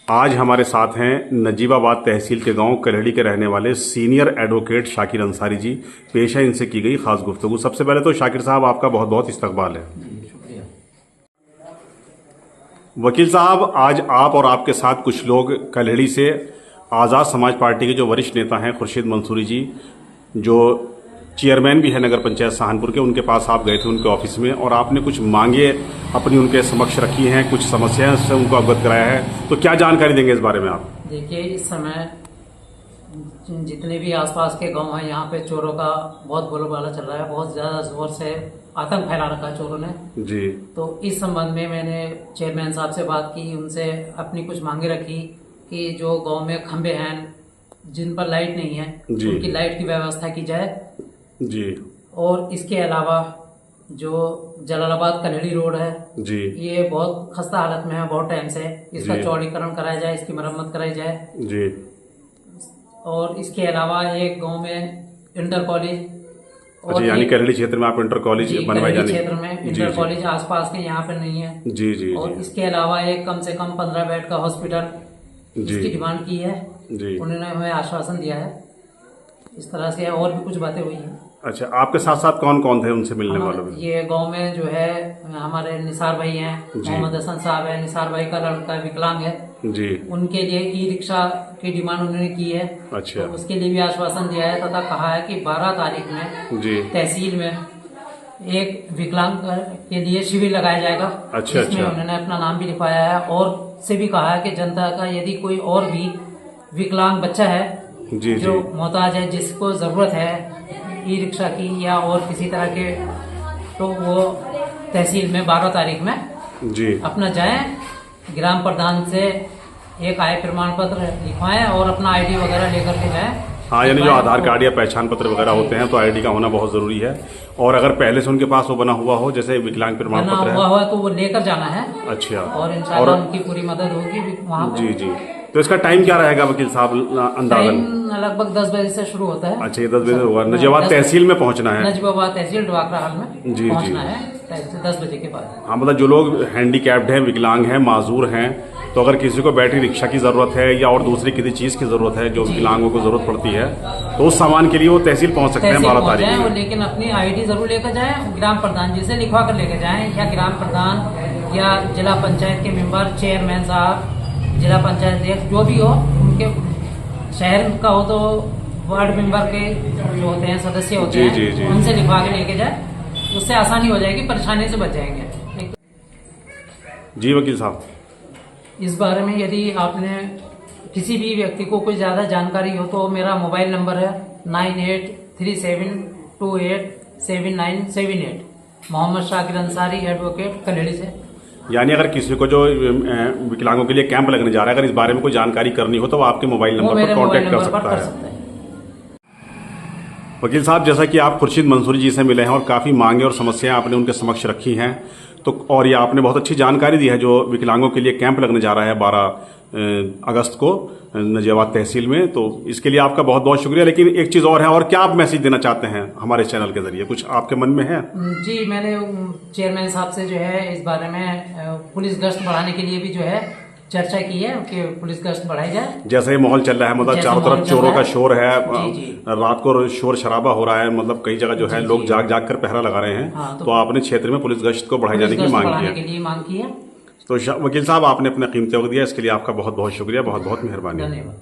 आज हमारे साथ हैं नजीबाबाद तहसील के गांव कलहड़ी के रहने वाले सीनियर एडवोकेट शाकिर अंसारी जी। पेश है इनसे की गई खास गुफ्तगू। सबसे पहले तो शाकिर साहब आपका बहुत बहुत इस्तकबाल है। वकील साहब, आज आप और आपके साथ कुछ लोग कलहड़ी से आज़ाद समाज पार्टी के जो वरिष्ठ नेता हैं खुर्शीद मंसूरी जी, जो चेयरमैन भी है नगर पंचायत सहारनपुर के, उनके पास आप गए थे उनके ऑफिस में और आपने कुछ मांगे अपनी उनके समक्ष रखी हैं, कुछ समस्याएं से उनको अवगत कराया है। तो क्या जानकारी देंगे इस बारे में आप? देखिए, इस समय जितने भी आसपास के गांव हैं यहाँ पे चोरों का बहुत बोलबाला चल रहा है, बहुत ज्यादा जोर से आतंक फैला रखा है चोरों ने जी। तो इस संबंध में मैंने चेयरमैन साहब से बात की, उनसे अपनी कुछ मांगे रखी कि जो गांव में खंबे हैं जिन पर लाइट नहीं है उनकी लाइट की व्यवस्था की जाए जी। और इसके अलावा जो जलालाबाद कलहड़ी रोड है जी, ये बहुत खस्ता हालत में है बहुत टाइम से, इसका चौड़ीकरण कराया जाए, इसकी मरम्मत कराई जाए जी। और इसके अलावा एक गांव में इंटर कॉलेज, अच्छा, यानी कलहड़ी क्षेत्र में आप इंटर कॉलेज बनवाए जाने क्षेत्र में इंटर कॉलेज आसपास के यहाँ पे नहीं है जी जी। और इसके अलावा एक कम से कम 15 बेड का हॉस्पिटल इसकी डिमांड की है जी। उन्होंने हमें आश्वासन दिया है। इस तरह से और भी कुछ बातें हुई हैं। अच्छा, आपके साथ साथ कौन कौन थे उनसे मिलने वालों में? ये गांव में जो है हमारे निसार भाई हैं, मोहम्मद हसन साहब है, निसार भाई का लड़का विकलांग है जी, उनके लिए ई रिक्शा की डिमांड उन्होंने की है। अच्छा, तो उसके लिए भी आश्वासन दिया है तथा कहा है कि 12 तारीख में जी तहसील में एक विकलांग के लिए शिविर लगाया जाएगा। अच्छा, इसमें उन्होंने अपना नाम भी लिखवाया है और से भी कहा है कि जनता का यदि कोई और भी विकलांग बच्चा है जी, जो मोहताज है, जिसको जरूरत है ई रिक्शा की या और किसी तरह के, तो वो तहसील में 12 तारीख में जी अपना जाए, ग्राम प्रधान से एक आय प्रमाण पत्र लिखवाएं और अपना आईडी वगैरह लेकर के जाए। हाँ, यानी जो आधार कार्ड या पहचान पत्र वगैरह होते हैं तो आईडी का होना बहुत जरूरी है और अगर पहले से उनके पास वो बना हुआ हो, जैसे विकलांग प्रमाण पत्र हुआ तो वो लेकर जाना है। अच्छा, और इंशाल्लाह उनकी पूरी मदद होगी वहाँ जी जी। तो इसका टाइम क्या रहेगा वकील साहब अंदाजन? लगभग 10 बजे से शुरू होता है। अच्छा, ये 10 बजे होगा। नजीबाबाद तहसील में पहुंचना है? नजीबाबाद तहसील डवाकरा हाल में जी पहुंचना है 10 बजे के बाद। हाँ, मतलब जो लोग हैंडीकैप्ड हैं, विकलांग हैं, माजूर हैं, तो अगर किसी को बैटरी रिक्शा की जरूरत है या और दूसरी किसी चीज की जरूरत है जो विकलांगों को जरूरत पड़ती है, तो उस सामान के लिए वो तहसील पहुंच सकते हैं 12 तारीख में। लेकिन अपनी आईडी जरूर लेकर जाएं, ग्राम प्रधान जी से लिखवा कर लेकर जाएं, या ग्राम प्रधान या जिला पंचायत के मेंबर, चेयरमैन साहब, जिला पंचायत अध्यक्ष जो भी हो, उनके शहर का हो तो वार्ड मेंबर के जो होते हैं सदस्य होते हैं जी, उनसे लिखवा के लेके जाए, उससे आसानी हो जाएगी, परेशानी से बच जाएंगे। जी वकील साहब, इस बारे में यदि आपने किसी भी व्यक्ति को कोई ज्यादा जानकारी हो तो मेरा मोबाइल नंबर है 9837287978, मोहम्मद शाकिर अंसारी, एडवोकेट, कलहड़ी से। यानी अगर किसी को जो विकलांगों के लिए कैंप लगने जा रहा है, अगर इस बारे में कोई जानकारी करनी हो तो वो आपके मोबाइल नंबर पर कांटेक्ट कर सकता है। वकील साहब, जैसा कि आप खुर्शीद मंसूरी जी से मिले हैं और काफ़ी मांगे और समस्याएं आपने उनके समक्ष रखी हैं, तो और ये आपने बहुत अच्छी जानकारी दी है जो विकलांगों के लिए कैंप लगने जा रहा है 12 अगस्त को नजीबाबाद तहसील में, तो इसके लिए आपका बहुत बहुत शुक्रिया। लेकिन एक चीज़ और है, और क्या आप मैसेज देना चाहते हैं हमारे चैनल के जरिए? कुछ आपके मन में है? जी, मैंने चेयरमैन साहब से जो है इस बारे में पुलिस गश्त बढ़ाने के लिए भी जो है चर्चा की है कि पुलिस गश्त बढ़ाई जाए। जैसे ये माहौल चल रहा है, मतलब चारों तरफ चोरों का शोर है, रात को शोर शराबा हो रहा है, मतलब कई जगह जो है लोग जाग जाग कर पहरा लगा रहे हैं। हाँ, तो आपने क्षेत्र में पुलिस गश्त को बढ़ाए जाने की मांग की है। तो वकील साहब, आपने अपना कीमती वक्त दिया, इसके लिए आपका बहुत बहुत शुक्रिया, बहुत बहुत मेहरबानी। धन्यवाद।